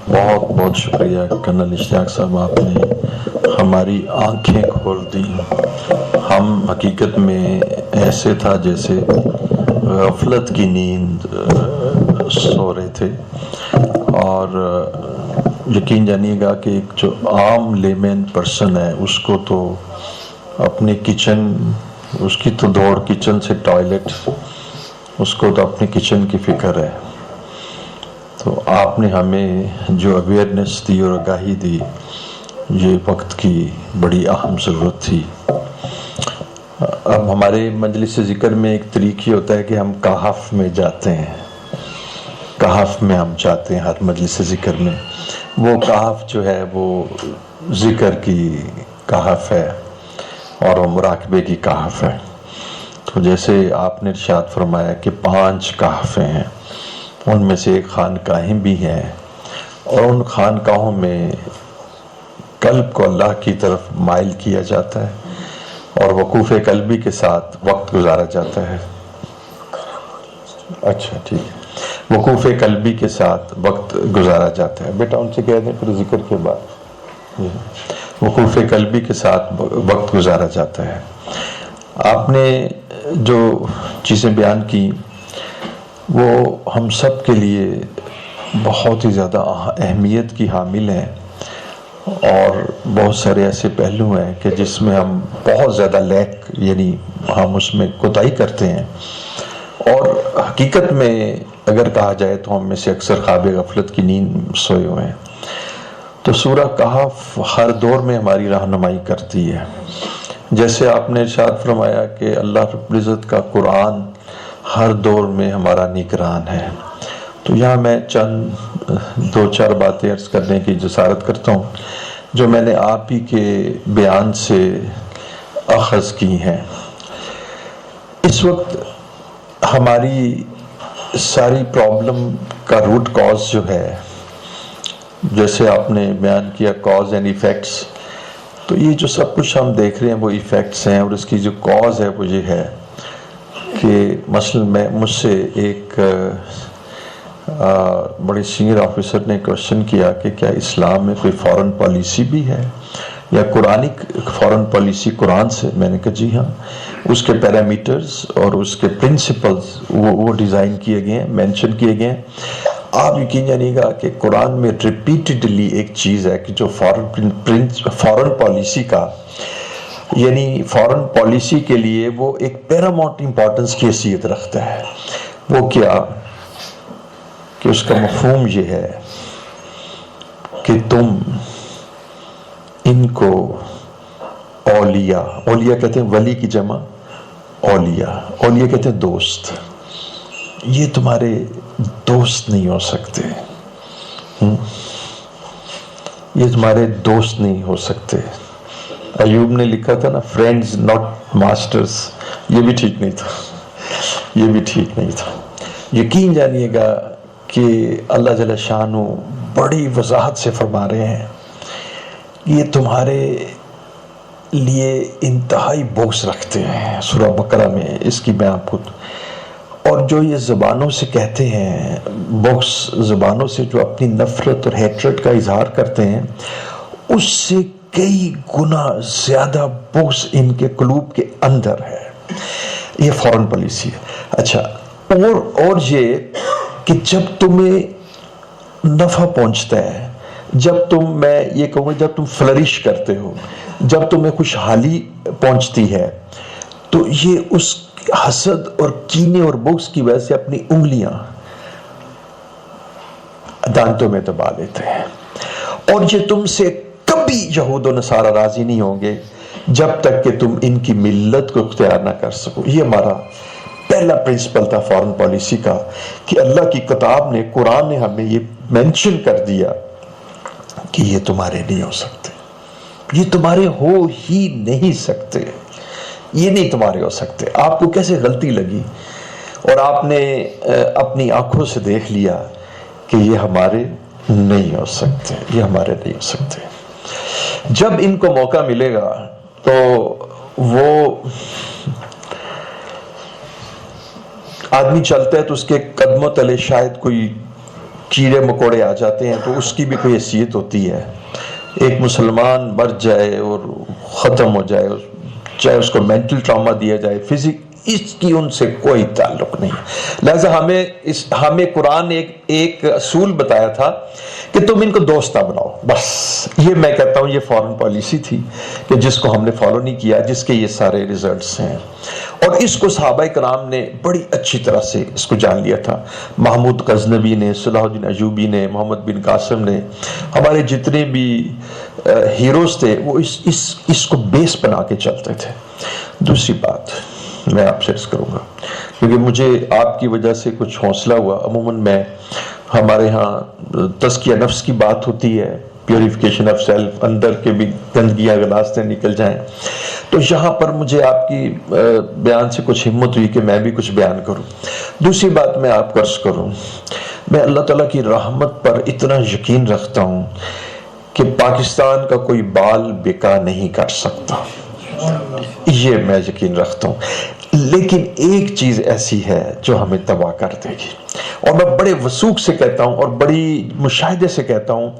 بہت بہت شکریہ کرنل اشتیاق صاحب، آپ نے ہماری آنکھیں کھول دی. ہم حقیقت میں ایسے تھا جیسے غفلت کی نیند سو رہے تھے، اور یقین جانیے گا کہ ایک جو عام لیمن پرسن ہے اس کو تو اپنے کچن، اس کی تو دوڑ کچن سے ٹوائلٹ، اس کو تو اپنے کچن کی فکر ہے. تو آپ نے ہمیں جو اویئرنیس دی اور آگاہی دی، یہ وقت کی بڑی اہم ضرورت تھی. اب ہمارے مجلس ذکر میں ایک طریقہ ہوتا ہے کہ ہم کہف میں جاتے ہیں، کہف میں ہم جاتے ہیں ہر مجلس ذکر میں. وہ کہف جو ہے وہ ذکر کی کہف ہے اور وہ مراقبے کی کہف ہے. تو جیسے آپ نے ارشاد فرمایا کہ 5 کہفیں ہیں، ان میں سے ایک خانقاہیں بھی ہیں، اور ان خانقاہوں میں قلب کو اللہ کی طرف مائل کیا جاتا ہے اور وقوف قلبی کے ساتھ وقت گزارا جاتا ہے. اچھا ٹھیک ہے، وقوف قلبی کے ساتھ وقت گزارا جاتا ہے. بیٹا ان سے کہہ دیں پھر ذکر کے بعد وقوف قلبی کے ساتھ وقت گزارا جاتا ہے. آپ نے جو چیزیں بیان کی وہ ہم سب کے لیے بہت ہی زیادہ اہمیت کی حامل ہیں، اور بہت سارے ایسے پہلو ہیں کہ جس میں ہم بہت زیادہ لیک، یعنی ہم اس میں کوتاہی کرتے ہیں. اور حقیقت میں اگر کہا جائے تو ہم میں سے اکثر خواب غفلت کی نیند سوئے ہوئے ہیں. تو سورہ کہف ہر دور میں ہماری رہنمائی کرتی ہے. جیسے آپ نے ارشاد فرمایا کہ اللہ رب العزت کا قرآن ہر دور میں ہمارا نگران ہے. تو یہاں میں چند 2-4 باتیں عرض کرنے کی جسارت کرتا ہوں جو میں نے آپ ہی کے بیان سے اخذ کی ہیں. اس وقت ہماری ساری پرابلم کا روٹ کاز جو ہے، جیسے آپ نے بیان کیا کاز اینڈ ایفیکٹس، تو یہ جو سب کچھ ہم دیکھ رہے ہیں وہ ایفیکٹس ہیں، اور اس کی جو کاز ہے وہ یہ ہے کہ مثلا مجھ سے ایک بڑے سینئر آفیسر نے کوشچن کیا کہ کیا اسلام میں کوئی فارن پالیسی بھی ہے یا قرآنک فارن پالیسی قرآن سے؟ میں نے کہا جی ہاں، اس کے پیرامیٹرز اور اس کے پرنسپلز وہ ڈیزائن کیے گئے ہیں، مینشن کیے گئے ہیں. آپ یقین جانیے گا کہ قرآن میں ریپیٹڈلی ایک چیز ہے کہ جو فارن پالیسی کا، یعنی فارن پالیسی کے لیے وہ ایک پیراماؤنٹ امپورٹنس کی حیثیت رکھتا ہے. وہ کیا کہ اس کا مفہوم یہ ہے کہ تم ان کو اولیاء کہتے ہیں، ولی کی جمع اولیاء کہتے ہیں دوست، یہ تمہارے دوست نہیں ہو سکتے، یہ تمہارے دوست نہیں ہو سکتے. ایوب نے لکھا تھا نا، فرینڈز ناٹ ماسٹرز، یہ بھی ٹھیک نہیں تھا. یقین جانیے گا کہ اللہ جل شانہ بڑی وضاحت سے فرما رہے ہیں یہ تمہارے لیے انتہائی بغض رکھتے ہیں. سورہ بقرہ میں اس کی میں آپ کو، اور جو یہ زبانوں سے کہتے ہیں بغض، زبانوں سے جو اپنی نفرت اور ہیٹرٹ کا اظہار کرتے ہیں، اس سے کئی گنا زیادہ بغض ان کے قلوب کے اندر ہے. یہ فارن پالیسی ہے. اچھا، اور یہ کہ جب تمہیں نفع پہنچتا ہے، میں یہ کہوں گا جب تم فلرش کرتے ہو، جب تمہیں خوشحالی پہنچتی ہے، تو یہ اس حسد اور کینے اور بغض کی وجہ سے اپنی انگلیاں دانتوں میں دبا لیتے ہیں. اور یہ تم سے کبھی یہود و نصارہ راضی نہیں ہوں گے جب تک کہ تم ان کی ملت کو اختیار نہ کر سکو. یہ ہمارا پہلا پرنسپل تھا فارن پالیسی کا کہ اللہ کی کتاب نے، قرآن نے ہمیں یہ مینشن کر دیا کہ یہ تمہارے نہیں ہو سکتے، یہ تمہارے ہو ہی نہیں سکتے، یہ نہیں تمہارے ہو سکتے. آپ کو کیسے غلطی لگی اور آپ نے اپنی آنکھوں سے دیکھ لیا کہ یہ ہمارے نہیں ہو سکتے، یہ ہمارے نہیں ہو سکتے. جب ان کو موقع ملے گا تو وہ آدمی چلتا ہے تو اس کے قدموں تلے شاید کوئی کیڑے مکوڑے آ جاتے ہیں تو اس کی بھی کوئی حیثیت ہوتی ہے. ایک مسلمان مر جائے اور ختم ہو جائے، چاہے اس کو مینٹل ٹراما دیا جائے، اس کی ان سے کوئی تعلق نہیں. لہذا ہمیں قرآن ایک اصول بتایا تھا کہ تم ان کو دوست نہ بناؤ. بس یہ میں کہتا ہوں یہ فارن پالیسی تھی کہ جس کو ہم نے فالو نہیں کیا، جس کے یہ سارے ریزلٹس ہیں. اور اس کو صحابہ کرام نے بڑی اچھی طرح سے اس کو جان لیا تھا. محمود غزنوی نے، صلاح الدین ایوبی نے، محمد بن قاسم نے، ہمارے جتنے بھی ہیروز تھے وہ اس کو بیس بنا کے چلتے تھے. دوسری بات میں آپ سے عرض کروں گا، کیونکہ مجھے آپ کی وجہ سے کچھ حوصلہ ہوا. عموماً ہمارے ہاں تزکیہ نفس کی بات ہوتی ہے، پیوریفیکیشن آف سیلف، اندر کے بھی گندگیاں راستے نکل جائیں. تو یہاں پر مجھے آپ کی بیان سے کچھ ہمت ہوئی کہ میں بھی کچھ بیان کروں. دوسری بات میں آپ کو عرض کروں، میں اللہ تعالیٰ کی رحمت پر اتنا یقین رکھتا ہوں کہ پاکستان کا کوئی بال بیکا نہیں کر سکتا، یہ میں یقین رکھتا ہوں. لیکن ایک چیز ایسی ہے جو ہمیں تباہ کر دے گی، اور میں بڑے وثوق سے کہتا ہوں اور بڑی مشاہدے سے کہتا ہوں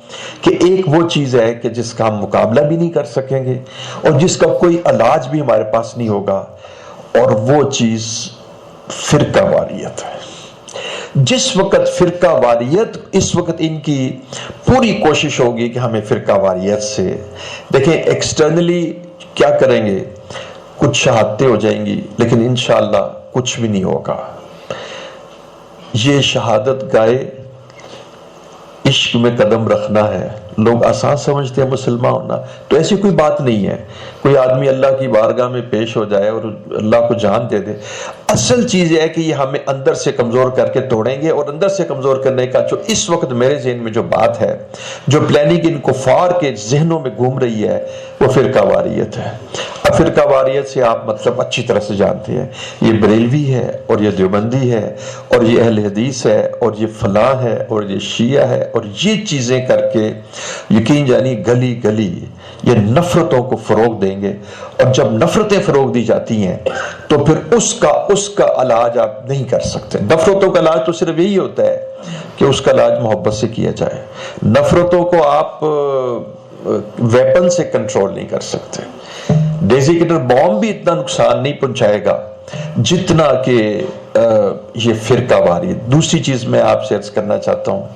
کہ ایک وہ چیز ہے کہ جس کا ہم مقابلہ بھی نہیں کر سکیں گے اور جس کا کوئی علاج بھی ہمارے پاس نہیں ہوگا، اور وہ چیز فرقہ واریت ہے. جس وقت فرقہ واریت، اس وقت ان کی پوری کوشش ہوگی کہ ہمیں فرقہ واریت سے، دیکھیں ایکسٹرنلی کیا کریں گے، کچھ شہادتیں ہو جائیں گی لیکن انشاءاللہ کچھ بھی نہیں ہوگا. یہ شہادت گائے عشق میں قدم رکھنا ہے. لوگ آسان سمجھتے ہیں مسلمان ہونا، تو ایسی کوئی بات نہیں ہے. کوئی آدمی اللہ کی بارگاہ میں پیش ہو جائے اور اللہ کو جان دے دے. اصل چیز یہ ہے کہ یہ ہمیں اندر سے کمزور کر کے توڑیں گے، اور اندر سے کمزور کرنے کا جو اس وقت میرے ذہن میں جو بات ہے، جو پلاننگ ان کفار کے ذہنوں میں گھوم رہی ہے، وہ فرقہ واریت ہے. اب فرقہ واریت سے آپ مطلب اچھی طرح سے جانتے ہیں، یہ بریلوی ہے اور یہ دیوبندی ہے اور یہ اہل حدیث ہے اور یہ فلاں ہے اور یہ شیعہ ہے، اور یہ چیزیں کر کے یقین جانی گلی گلی یہ نفرتوں کو فروغ دیں گے. اور جب نفرتیں فروغ دی جاتی ہیں تو پھر اس کا علاج آپ نہیں کر سکتے. نفرتوں کا علاج تو صرف یہی ہوتا ہے کہ اس کا علاج محبت سے کیا جائے. نفرتوں کو آپ ویپن سے کنٹرول نہیں کر سکتے. ڈیزیکیٹر بام بھی اتنا نقصان نہیں پہنچائے گا جتنا کہ یہ فرقہ واریت. دوسری چیز میں آپ سے عرض کرنا چاہتا ہوں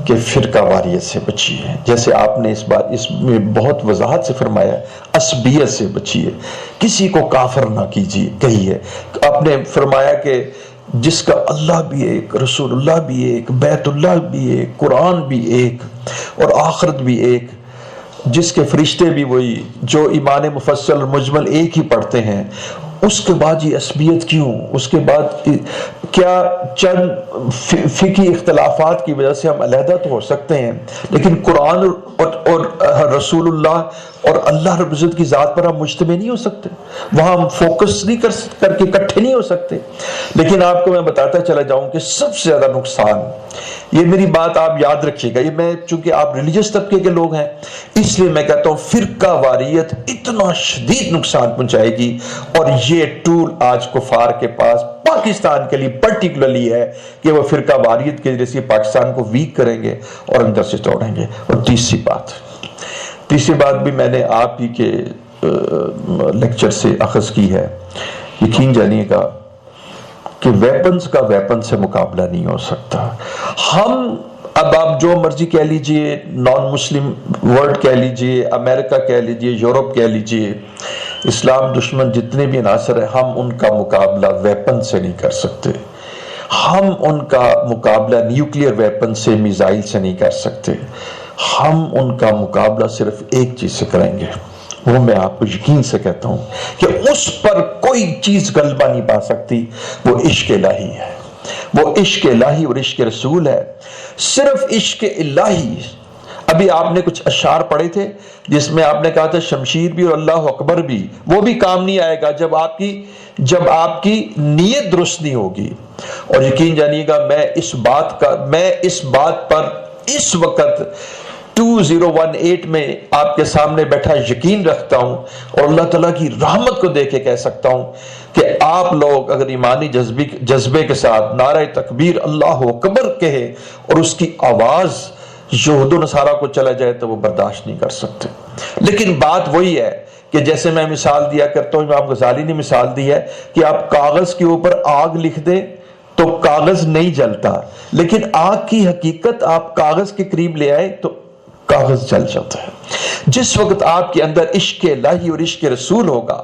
کہ فرقہ واریت سے بچیے. جیسے آپ نے اس میں بہت وضاحت سے فرمایا، عصبیت سے بچیے، کسی کو کافر نہ کیجیے. کہیے آپ نے فرمایا کہ جس کا اللہ بھی ایک، رسول اللہ بھی ایک، بیت اللہ بھی ایک، قرآن بھی ایک اور آخرت بھی ایک، جس کے فرشتے بھی وہی، جو ایمان مفصل اور مجمل ایک ہی پڑھتے ہیں، اس کے بعد یہ عصبیت کیوں؟ اس کے بعد کیا چند فقہی اختلافات کی وجہ سے ہم علیحدہ تو ہو سکتے ہیں، لیکن قرآن اور رسول اللہ اور اللہ رب العزت کی ذات پر ہم مجتمع نہیں ہو سکتے، وہاں ہم فوکس نہیں کر کے اکٹھے نہیں ہو سکتے. لیکن آپ کو میں بتاتا چلا جاؤں کہ سب سے زیادہ نقصان، یہ میری بات آپ یاد رکھیے گا، یہ میں چونکہ آپ ریلیجس طبقے کے لوگ ہیں اس لیے میں کہتا ہوں فرقہ واریت اتنا شدید نقصان پہنچائے گی. اور یہ ٹول آج کفار کے پاس پاکستان کے لیے پرٹیکولرلی ہے کہ وہ فرقہ واریت کے ذریعے سے پاکستان کو ویک کریں گے اور اندر سے توڑیں گے. اور تیسری بات بھی میں نے آپ ہی کے لیکچر سے اخذ کی ہے. یقین جانیے گا کہ ویپنز کا ویپن سے مقابلہ نہیں ہو سکتا. ہم اب آپ جو مرضی کہہ لیجئے، نان مسلم ورلڈ کہہ لیجئے، امریکہ کہہ لیجئے، یورپ کہہ لیجئے، اسلام دشمن جتنے بھی عناصر ہیں، ہم ان کا مقابلہ ویپن سے نہیں کر سکتے. ہم ان کا مقابلہ نیوکلیئر ویپن سے، میزائل سے نہیں کر سکتے. ہم ان کا مقابلہ صرف ایک چیز سے کریں گے، وہ میں آپ کو یقین سے کہتا ہوں کہ اس پر کوئی چیز غلبہ نہیں پا سکتی، وہ عشق الہی ہے. وہ عشق الہی اور عشق رسول ہے. صرف عشق الہی. ابھی آپ نے کچھ اشعار پڑھے تھے جس میں آپ نے کہا تھا شمشیر بھی اور اللہ اکبر بھی، وہ بھی کام نہیں آئے گا جب آپ کی نیت درست نہیں ہوگی. اور یقین جانیے گا میں اس بات پر اس وقت 2018 میں آپ کے سامنے بیٹھا یقین رکھتا ہوں اور اللہ تعالیٰ کی رحمت کو دیکھ کے کہہ سکتا ہوں کہ آپ لوگ اگر ایمانی جذبے کے ساتھ نعرہ تکبیر اللہ اکبر کہے اور اس کی آواز یہود و نصارہ کو چلا جائے تو وہ برداشت نہیں کر سکتے. لیکن بات وہی ہے کہ جیسے میں مثال دیا کرتا ہوں، امام غزالی نے مثال دی ہے کہ آپ کاغذ کے اوپر آگ لکھ دیں تو کاغذ نہیں جلتا، لیکن آگ کی حقیقت آپ کاغذ کے قریب لے آئے تو کاغذ جل جاتا ہے. جس وقت آپ کے اندر عشق الہی اور عشق رسول ہوگا،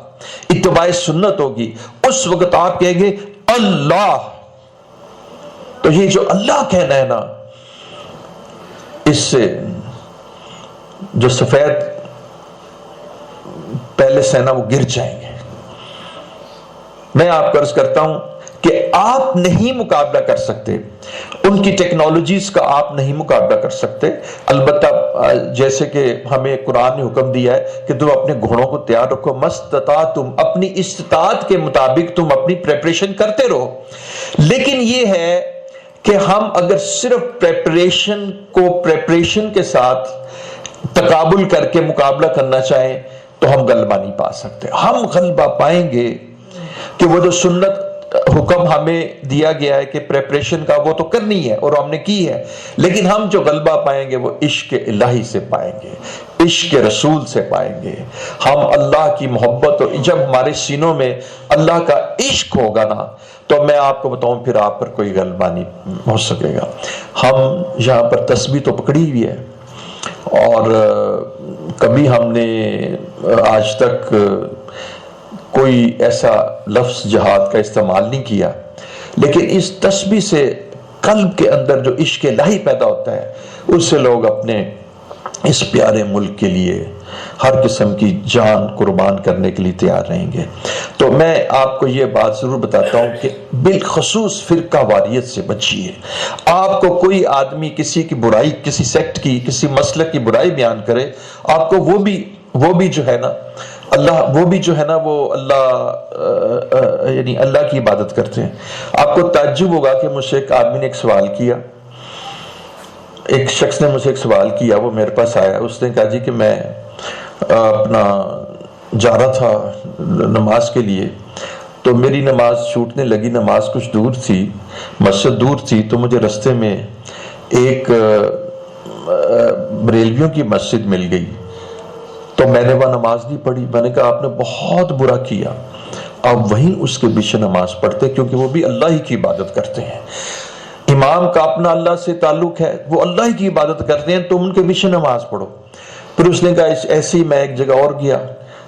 اتباع سنت ہوگی، اس وقت آپ کہیں گے اللہ. تو یہ جو اللہ کہنا ہے نا، اس سے جو سفید پہلے سے نا وہ گر جائیں گے. میں آپ کو عرض کرتا ہوں کہ آپ نہیں مقابلہ کر سکتے، ان کی ٹیکنالوجیز کا آپ نہیں مقابلہ کر سکتے. البتہ جیسے کہ ہمیں قرآن نے حکم دیا ہے کہ تم اپنے گھوڑوں کو تیار رکھو، مستطاعتم، اپنی استطاعت کے مطابق تم اپنی پریپریشن کرتے رہو. لیکن یہ ہے کہ ہم اگر صرف پریپریشن کے ساتھ تقابل کر کے مقابلہ کرنا چاہیں تو ہم غلبہ نہیں پا سکتے. ہم غلبہ پائیں گے کہ وہ جو سنت حکم ہمیں دیا گیا ہے کہ پریپریشن کا وہ تو کرنی ہے اور ہم نے کی ہے، لیکن ہم جو غلبہ پائیں گے وہ عشق الہی سے پائیں گے، عشق رسول سے پائیں گے. ہم اللہ کی محبت، اور جب ہمارے سینوں میں اللہ کا عشق ہوگا نا تو میں آپ کو بتاؤں پھر آپ پر کوئی غلبہ نہیں ہو سکے گا. ہم یہاں پر تسبیح تو پکڑی ہوئی ہے اور کبھی ہم نے آج تک کوئی ایسا لفظ جہاد کا استعمال نہیں کیا، لیکن اس تسبیح سے قلب کے اندر جو عشق الہی پیدا ہوتا ہے اس سے لوگ اپنے اس پیارے ملک کے لیے ہر قسم کی جان قربان کرنے کے لیے تیار رہیں گے. تو میں آپ کو یہ بات ضرور بتاتا ہوں کہ بالخصوص فرقہ واریت سے بچیے. آپ کو کوئی آدمی کسی کی برائی، کسی سیکٹ کی، کسی مسلک کی برائی بیان کرے، آپ کو وہ بھی جو ہے نا وہ اللہ یعنی اللہ کی عبادت کرتے ہیں. آپ کو تعجب ہوگا کہ مجھ سے ایک آدمی نے ایک سوال کیا، ایک شخص نے مجھ سے ایک سوال کیا، وہ میرے پاس آیا. اس نے کہا جی کہ میں اپنا جا رہا تھا نماز کے لیے تو میری نماز چھوٹنے لگی. نماز کچھ دور تھی، مسجد دور تھی، تو مجھے رستے میں ایک بریلویوں کی مسجد مل گئی تو میں نے وہ نماز نہیں پڑھی. میں نے کہا آپ نے بہت برا کیا، آپ وہیں اس کے پیچھے نماز پڑھتے کیونکہ وہ بھی اللہ ہی کی عبادت کرتے ہیں. امام کا اپنا اللہ سے تعلق ہے، وہ اللہ ہی کی عبادت کرتے ہیں، تم ان کے پیچھے نماز پڑھو. پھر اس نے کہا ایسی میں ایک جگہ اور گیا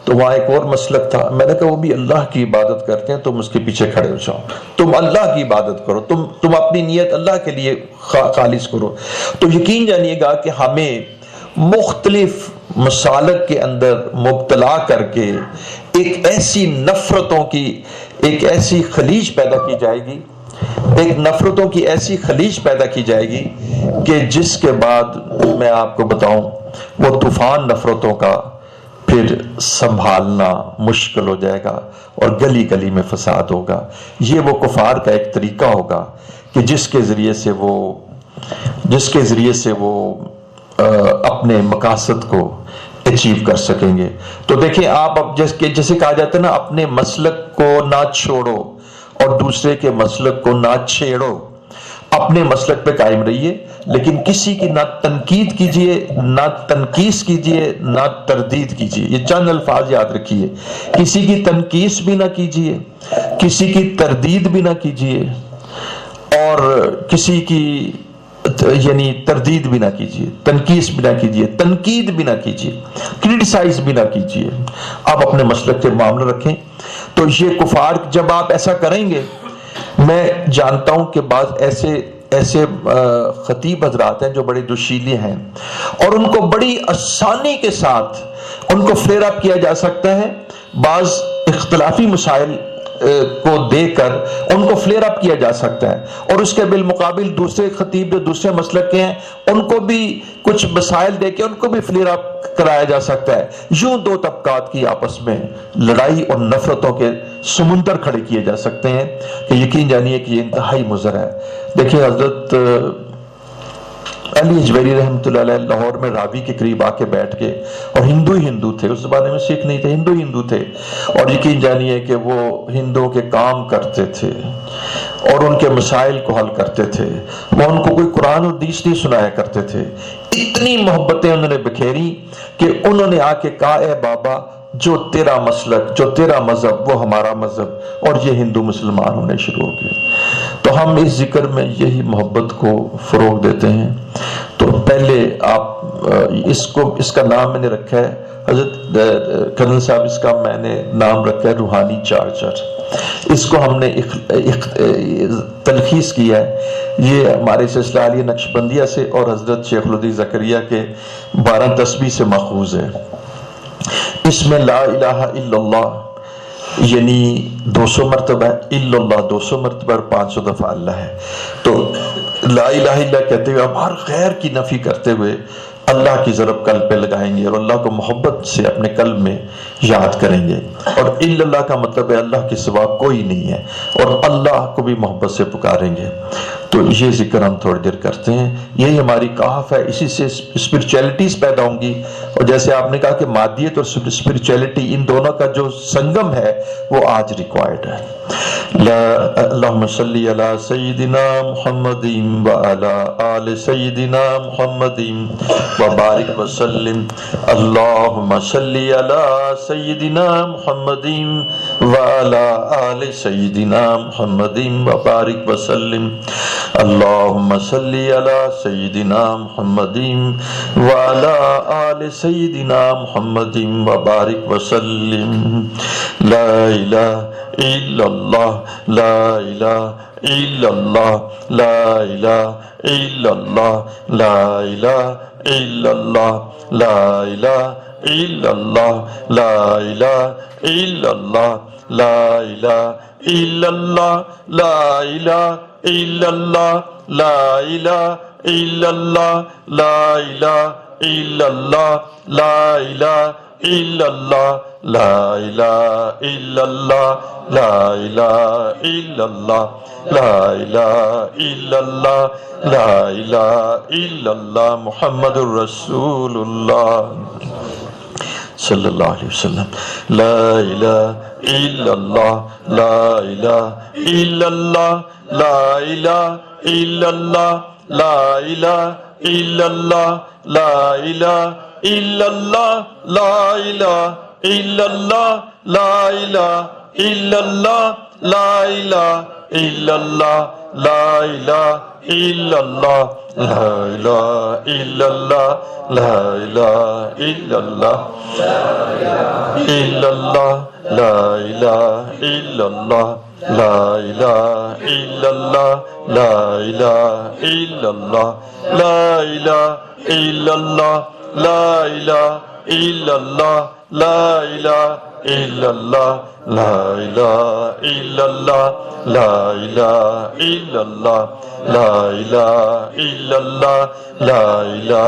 تو وہاں ایک اور مسلک تھا. میں نے کہا وہ بھی اللہ کی عبادت کرتے ہیں، تم اس کے پیچھے کھڑے ہو جاؤ، تم اللہ کی عبادت کرو، تم اپنی نیت اللہ کے لیے خالص کرو. تو یقین جانیے گا کہ ہمیں مختلف مسالک کے اندر مبتلا کر کے ایک ایسی نفرتوں کی ایک ایسی خلیج پیدا کی جائے گی، ایک نفرتوں کی ایسی خلیج پیدا کی جائے گی کہ جس کے بعد میں آپ کو بتاؤں وہ طوفان نفرتوں کا پھر سنبھالنا مشکل ہو جائے گا اور گلی گلی میں فساد ہوگا. یہ وہ کفار کا ایک طریقہ ہوگا کہ جس کے ذریعے سے وہ اپنے مقاصد کو اچیو کر سکیں گے. تو دیکھیں آپ اب جیسے کہا جاتا ہے نا، اپنے مسلک کو نہ چھوڑو اور دوسرے کے مسلک کو نہ چھیڑو. اپنے مسلک پہ قائم رہیے، لیکن کسی کی نہ تنقید کیجئے، نہ تنقیس کیجئے، نہ تردید کیجئے. یہ چند الفاظ یاد رکھیے، کسی کی تنقیس بھی نہ کیجئے، کسی کی تردید بھی نہ کیجئے، اور کسی کی یعنی تردید بھی نہ کیجئے، تنقیس بھی نہ کیجئے، تنقید بھی نہ کیجئے، کرٹیسائز بھی نہ کیجئے. آپ اپنے مسلک کے معاملہ رکھیں. تو یہ کفار جب آپ ایسا کریں گے، میں جانتا ہوں کہ بعض ایسے خطیب حضرات ہیں جو بڑے جوشیلے ہیں اور ان کو بڑی آسانی کے ساتھ ان کو فلیئر اپ کیا جا سکتا ہے. بعض اختلافی مسائل کو دے کر ان کو فلیئر اپ کیا جا سکتا ہے، اور اس کے بالمقابل دوسرے خطیب جو دوسرے مسلک کے ہیں ان کو بھی کچھ مسائل دے کے ان کو بھی فلیئر اپ کرایا جا سکتا ہے. یوں دو طبقات کی آپس میں لڑائی اور نفرتوں کے سمندر کھڑے کیے جا سکتے ہیں کہ یقین جانیے کہ یہ انتہائی مضر ہے. دیکھیں علی اجویری رحمۃ اللہ علیہ لاہور میں راوی کے قریب آ کے بیٹھ کے، اور ہندو تھے، اس زمانے میں سکھ نہیں تھے، ہندو تھے، اور یقین جانیے کہ وہ ہندوؤں کے کام کرتے تھے اور ان کے مسائل کو حل کرتے تھے، وہ ان کو کوئی قرآن و حدیث نہیں سنایا کرتے تھے۔ اتنی محبتیں انہوں نے بکھیری کہ انہوں نے آ کے کہا اے بابا، جو تیرا مسلک، جو تیرا مذہب وہ ہمارا مذہب، اور یہ ہندو مسلمان ہونے شروع ہو گئے۔ تو ہم اس ذکر میں یہی محبت کو فروغ دیتے ہیں۔ تو پہلے آپ اس کا نام میں نے رکھا ہے، حضرت کرنل صاحب، اس کا میں نے نام رکھا ہے روحانی چارجر۔ اس کو ہم نے تلخیص کیا ہے، یہ ہمارے سلسلہ عالیہ نقشبندیہ سے اور حضرت شیخ العدیث زکریا کے 12 تسبیح سے ماخوذ ہے۔ اس میں لا الہ الا اللہ یعنی 200 مرتبہ، الا اللہ 200 مرتبہ اور 500 دفعہ اللہ ہے۔ تو لا الہ الا کہتے ہوئے ہم ہر خیر کی نفی کرتے ہوئے اللہ کی ضرب قلب پہ لگائیں گے اور اللہ کو محبت سے اپنے قلب میں یاد کریں گے، اور الا اللہ کا مطلب ہے اللہ کے سوا کوئی نہیں ہے، اور اللہ کو بھی محبت سے پکاریں گے۔ تو یہ ذکر ہم تھوڑی دیر کرتے ہیں، یہی ہماری کہف ہے، اسی سے اسپرچویلٹیز پیدا ہوں گی۔ اور جیسے آپ نے کہا کہ مادیت اور اسپرچویلٹی، ان دونوں کا جو سنگم ہے وہ آج ریکوائرڈ ہے۔ اللہم صلی علی سیدنا محمد وعلی آل سیدنا محمد وبارک وسلم۔ اللہم صلی علی سیدنا محمد وعلی آل سیدنا محمد وبارک وسلم۔ اللہم صلی علی سیدنا محمد وعلی آل سیدنا محمد وبارک وسلم۔ لا الہ الا اللہ، لا الہ الا اللہ، لا الہ الا اللہ، لا الہ الا اللہ، لا الہ الا اللہ، لا الہ الا اللہ، لا الہ الا اللہ، لا الہ الا اللہ، لا الہ الا اللہ، لا الہ الا اللہ، لا الہ الا اللہ، لا الہ الا اللہ، لا الہ الا اللہ، لا الہ الا اللہ، لا الہ الا اللہ، محمد الرسول اللہ صلی اللہ علیہ وسلم۔ لا الہ الا اللہ، لا الہ الا اللہ، لا الہ الا اللہ، لا الہ الا اللہ، لا الہ الا اللہ، لا الہ الا اللہ، لا الہ الا اللہ، لا الہ الا اللہ، لا الہ الا اللہ، لا الہ الا اللہ، لا الہ الا اللہ، الا اللہ، لا الہ الا اللہ، لا الہ الا اللہ، لا الہ الا اللہ، لا الہ الا اللہ، لا الہ الا اللہ، لا الہ الا اللہ، لا الہ الا اللہ، لا الہ الا اللہ، لا الہ الا اللہ، لا الہ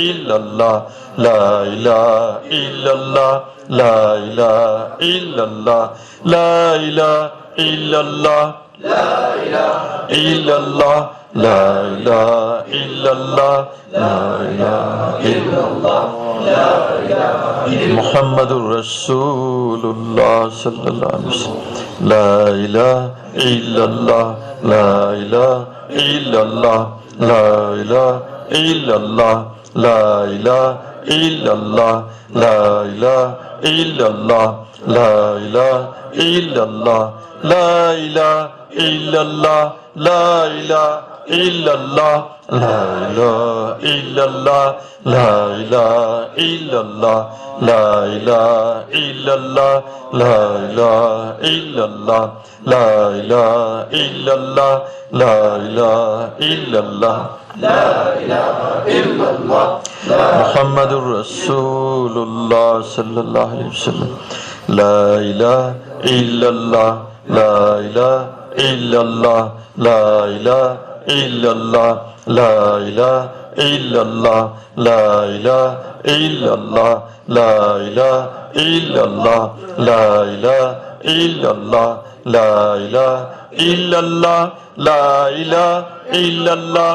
الا اللہ، لا الہ الا اللہ، لا الہ الا اللہ، لا الہ الا اللہ، لا الہ الا اللہ، لا الہ الا اللہ، لا الہ الا اللہ، محمد الرسول اللہ صلی اللہ علیہ وسلم۔ لا الہ الا اللہ، لا الہ الا اللہ، لا الہ الا اللہ، لا الہ الا اللہ، لا الہ الا اللہ، لا الہ الا اللہ، لا الہ الا اللہ، لا الہ الا اللہ، لا الہ الا اللہ، لا الہ الا اللہ، لا الہ الا اللہ، لا الہ الا اللہ، لا الہ الا اللہ، لا الہ الا اللہ، لا الہ الا اللہ، محمد الرسول اللہ صلی اللہ علیہ وسلم۔ لا الہ الا اللہ، لا الہ الا اللہ، لا الہ الا اللہ، لا الہ الا اللہ، لا الہ الا اللہ، لا الہ الا اللہ، لا الہ الا اللہ، لا الہ الا اللہ، لا الہ الا اللہ،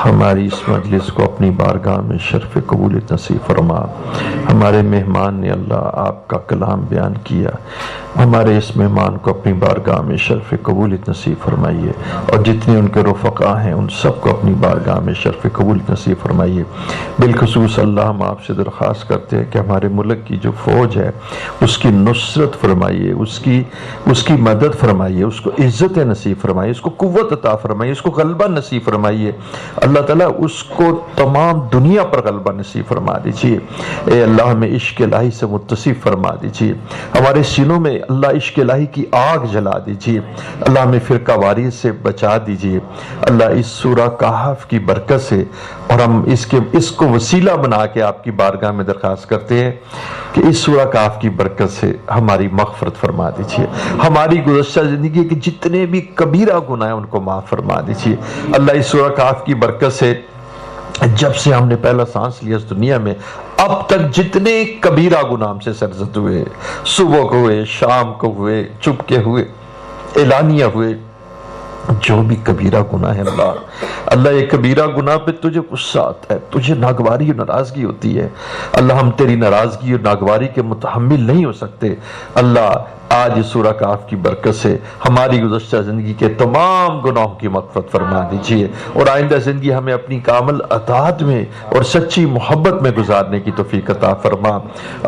ہماری اس مجلس کو اپنی بارگاہ میں شرف قبولیت نصیب فرما۔ ہمارے مہمان نے اللہ آپ کا کلام بیان کیا، ہمارے اس مہمان کو اپنی بارگاہ میں شرف قبولیت نصیب فرمائیے، اور جتنے ان کے رفقا ہیں ان سب کو اپنی بارگاہ میں شرف قبولیت نصیب فرمائیے۔ بالخصوص اللہ ہم آپ سے درخواست کرتے ہیں کہ ہمارے ملک کی جو فوج ہے اس کی نصرت فرمائیے، اس کی مدد فرمائیے، اس کو عزت نصیب فرمائیے، اس کو قوت عطا فرمائیے، اس کو غلبہ نصیب فرمائیے۔ اللہ تعالیٰ اس کو تمام دنیا پر غلبہ نصیب فرما دیجئے۔ اے اللہ ہمیں عشق الہی سے متصف فرما دیجئے، ہمارے سینوں میں اللہ عشق الہی کی آگ جلا دیجئے، اللہ ہمیں فرقہ واریت سے بچا دیجئے۔ اللہ اس سورہ کہف کی برکت سے، اور ہم اس کو وسیلہ بنا کے آپ کی بارگاہ میں درخواست کرتے ہیں کہ اس سورہ کہف کی برکت سے ہماری مغفرت فرما دیجئے، ہماری گزشتہ زندگی کے جتنے بھی کبیرہ گناہ ہیں ان کو معاف فرما دیجئے۔ اللہ اس سورہ کہف کی برکت سے جب سے ہم نے پہلا سانس لیا اس دنیا میں اب تک جتنے کبیرہ گناہ ہم سے سرزد ہوئے، صبح کو ہوئے، شام کو ہوئے، چپکے ہوئے، اعلانیہ ہوئے، جو بھی کبیرہ گناہ ہے اللہ یہ کبیرہ گناہ پہ تجھے غصہ آتا ہے، تجھے ناگواری اور ناراضگی ہوتی ہے۔ اللہ ہم تیری ناراضگی اور ناگواری کے متحمل نہیں ہو سکتے۔ اللہ آج اس سورہ کہف کی برکت سے ہماری گزشتہ زندگی کے تمام گناہوں کی مغفرت فرما دیجئے، اور آئندہ زندگی ہمیں اپنی کامل اطاعت میں اور سچی محبت میں گزارنے کی توفیق عطا فرما۔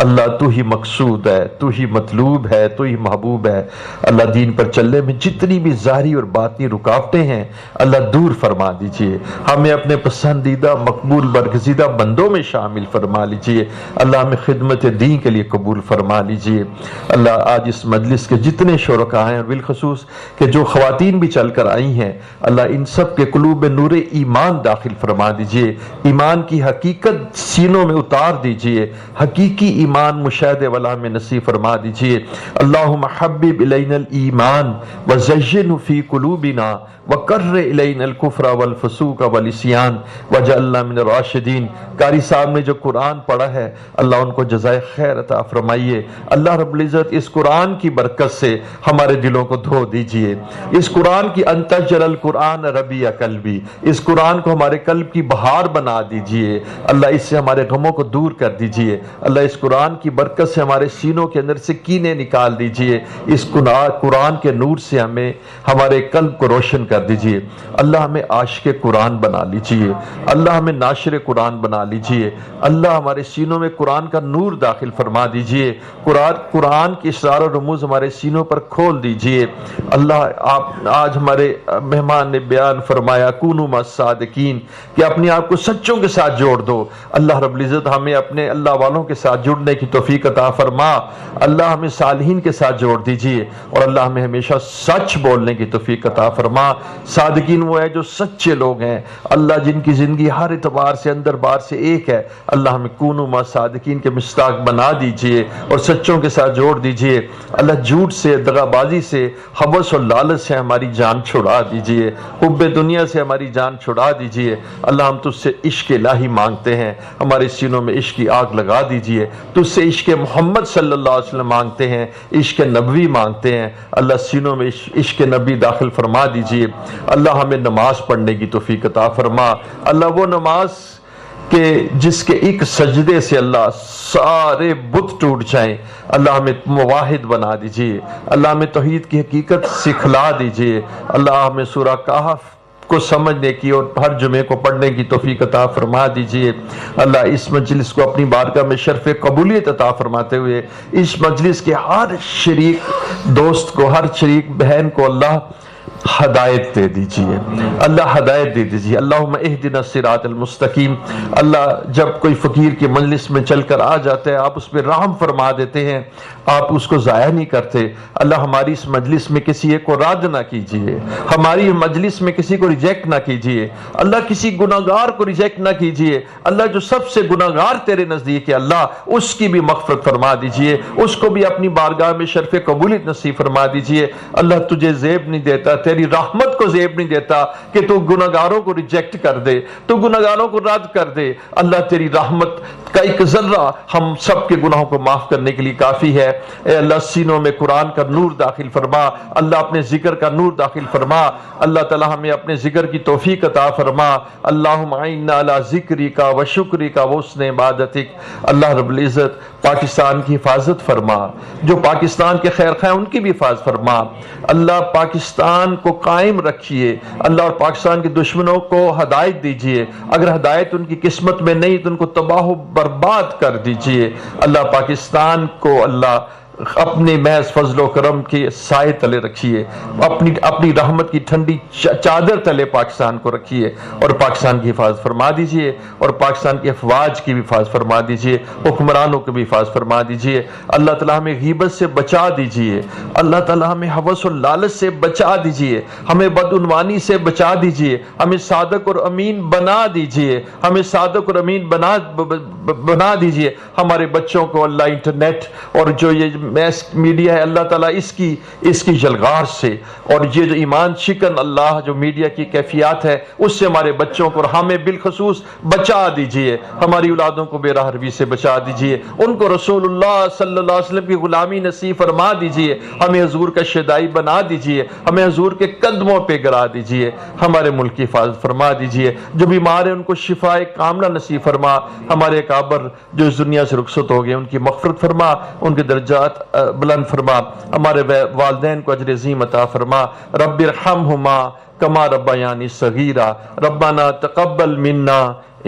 اللہ تو ہی مقصود ہے، تو ہی مطلوب ہے، تو ہی محبوب ہے۔ اللہ دین پر چلنے میں جتنی بھی ظاہری اور باطنی رکاوٹیں ہیں اللہ دور فرما دیجئے، ہمیں اپنے پسندیدہ مقبول برگزیدہ بندوں میں شامل فرما لیجئے۔ اللہ ہمیں خدمت دین کے لیے قبول فرما لیجئے۔ اللہ آج اس مجلس کے جتنے شرکاء ہیں اور بالخصوص کہ جو خواتین بھی چل کر آئی ہیں، اللہ ان سب کے قلوب میں نور ایمان داخل فرما دیجئے، ایمان کی حقیقت سینوں میں اتار دیجئے، حقیقی ایمان مشاہدے والا میں نصیب فرما دیجئے۔ اللہم حبب الینا الایمان وزینہ فی قلوبنا وکرر الینا الکفر والفسوق والعصیان واجعلنا من الراشدین۔ قاری صاحب نے جو قرآن پڑھا ہے اللہ ان کو جزائے خیر عطا فرمائیے۔ اللہ رب العزت اس قرآن کی برکت سے ہمارے دلوں کو دھو دیجئے، اس قرآن کی انتجل القرآن ربیع قلبی، اس قرآن کو ہمارے قلب کی بہار بنا دیجئے۔ اللہ اس سے ہمارے غموں کو دور کر دیجئے۔ اللہ اس قرآن کی برکت سے ہمارے سینوں کے اندر سے کینے نکال دیجئے، اس قرآن کے نور سے ہمیں ہمارے قلب کو روشن کر دیجئے۔ اللہ ہمیں عاشق قرآن بنا لیجئے، اللہ ہمیں ناشر قرآن بنا لیجئے۔ اللہ ہمارے سینوں میں قرآن کا نور داخل فرما دیجئے، قرآن کی اسرار و رموز ہمارے سینوں پر کھول دیجئے۔ اللہ آپ آج ہمارے مہمان نے بیان فرمایا کونوا مع الصادقین کہ اپنے آپ کو سچوں کے ساتھ جوڑ دو۔ اللہ رب العزت ہمیں اپنے اللہ والوں کے ساتھ جڑنے کی توفیق عطا فرما۔ اللہ ہمیں صالحین کے ساتھ جوڑ دیجئے، اور اللہ ہمیں ہمیشہ سچ بولنے کی توفیق عطا فرما۔ صادقین وہ ہے جو سچے لوگ ہیں، اللہ جن کی زندگی ہر اعتبار سے اندر باہر سے ایک ہے۔ اللہ ہمیں کونوا مع الصادقین کے مصداق بنا دیجئے اور سچوں کے ساتھ جوڑ دیجئے۔ اللہ جھوٹ سے، دغابازی سے، حوث اور لالچ سے ہماری جان چھڑا دیجئے، حب دنیا سے ہماری جان چھڑا دیجئے۔ اللہ ہم تجھ سے عشق الہی مانگتے ہیں، ہمارے سینوں میں عشق کی آگ لگا دیجئے۔ تجھ سے عشق محمد صلی اللہ علیہ وسلم مانگتے ہیں، عشق نبوی مانگتے ہیں۔ اللہ سینوں میں عشق نبی داخل فرما دیجئے۔ اللہ ہمیں نماز پڑھنے کی توفیق عطا فرما۔ اللہ وہ نماز کہ جس کے ایک سجدے سے اللہ سارے بت ٹوٹ جائیں، اللہ ہمیں موحد بنا دیجئے۔ اللہ ہمیں توحید کی حقیقت سکھلا دیجئے۔ اللہ ہمیں سورہ کہف کو سمجھنے کی اور ہر جمعے کو پڑھنے کی توفیق عطا فرما دیجئے۔ اللہ اس مجلس کو اپنی بارگاہ میں شرف قبولیت عطا فرماتے ہوئے اس مجلس کے ہر شریک دوست کو، ہر شریک بہن کو اللہ ہدایت دے دیجئے، اللہ ہدایت دے دیجئے۔ اللہم اہدنا الصراط المستقیم۔ اللہ جب کوئی فقیر کی مجلس میں چل کر آ جاتا ہے آپ اس پہ رحم فرما دیتے ہیں، آپ اس کو ضائع نہیں کرتے۔ اللہ ہماری اس مجلس میں کسی ایک کو رد نہ کیجئے، ہماری مجلس میں کسی کو ریجیکٹ نہ کیجئے۔ اللہ کسی گناہگار کو ریجیکٹ نہ کیجئے۔ اللہ جو سب سے گناہگار تیرے نزدیک ہے اللہ اس کی بھی مغفرت فرما دیجئے، اس کو بھی اپنی بارگاہ میں شرف قبولیت نصیب فرما دیجئے۔ اللہ تجھے زیب نہیں دیتا، تیری رحمت کو زیب نہیں دیتا کہ تو گناہگاروں کو ریجیکٹ کر دے، تو گناہگاروں کو رد کر دے۔ اللہ تیری رحمت کا ایک ذرہ ہم سب کے گناہوں کو معاف کرنے کے لیے کافی ہے۔ اے اللہ سینوں میں قرآن کا نور داخل فرما، اللہ اپنے ذکر کا نور داخل فرما، اللہ تعالی ہمیں اپنے ذکر کی توفیق عطا فرما۔ اللہم اعنا علی ذکرک و شکرک و حسن عبادتک۔ اللہ رب العزت پاکستان کی حفاظت فرما، جو پاکستان کے خیر خواہ ان کی بھی حفاظت فرما۔ اللہ پاکستان کو قائم رکھیے، اللہ اور پاکستان کے دشمنوں کو ہدایت دیجیے، اگر ہدایت ان کی قسمت میں نہیں تو ان کو تباہ و برباد کر دیجیے۔ اللہ پاکستان کو اللہ اپنے محض فضل و کرم کے سائے تلے رکھیے، اپنی رحمت کی ٹھنڈی چادر تلے پاکستان کو رکھیے، اور پاکستان کی حفاظت فرما دیجیے، اور پاکستان کی افواج کی بھی حفاظت فرما دیجیے، حکمرانوں کی بھی حفاظت فرما دیجیے۔ اللہ تعالیٰ ہمیں غیبت سے بچا دیجیے، اللہ تعالیٰ ہمیں ہوس و لالچ سے بچا دیجیے، ہمیں بدعنوانی سے بچا دیجیے، ہمیں صادق اور امین بنا دیجیے، ہمیں صادق اور امین بنا دیجیے۔ ہمارے بچوں کو اللہ انٹرنیٹ اور جو یہ میس میڈیا ہے اللہ تعالیٰ اس کی جلغار سے، اور یہ جو ایمان شکن اللہ جو میڈیا کی کیفیات ہے اس سے ہمارے بچوں کو اور ہمیں بالخصوص بچا دیجئے، ہماری اولادوں کو بے راہ روی سے بچا دیجئے، ان کو رسول اللہ صلی اللہ علیہ وسلم کی غلامی نصیب فرما دیجئے، ہمیں حضور کا شیدائی بنا دیجئے، ہمیں حضور کے قدموں پہ گرا دیجئے، ہمارے ملک کی حفاظت فرما دیجئے، جو بیمار ہیں ان کو شفائے کاملہ نصیب فرما، ہمارے اکابر جو اس دنیا سے رخصت ہو گئے ان کی مغفرت فرما، ان کے درجات بلند فرما، ہمارے والدین کو اجر عظیم عطا فرما۔ رب ارحمہما کما ربیانی صغیرا ربنا تقبل منا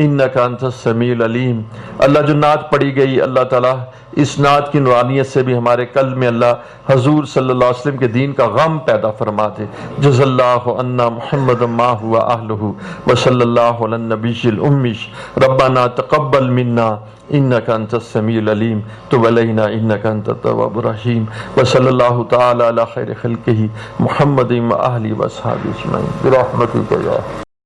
انک انت السمیع العلیم۔ اللہ جو نعت پڑھی گئی اللہ تعالیٰ اس نعت کی نورانیت سے بھی ہمارے قلب میں اللہ حضور صلی اللہ علیہ وسلم کے دین کا غم پیدا فرما دے۔ جزا اللہ عنا محمد ما هو اہلہ وصلی اللہ علی النبی الأمی ربنا تقبل منا انک انت السمیع العلیم تب علینا انک انت التواب الرحیم وصلی اللہ تعالی علی خیر خلقہ محمد و آلہ و اصحابہ اجمعین برحمتک یا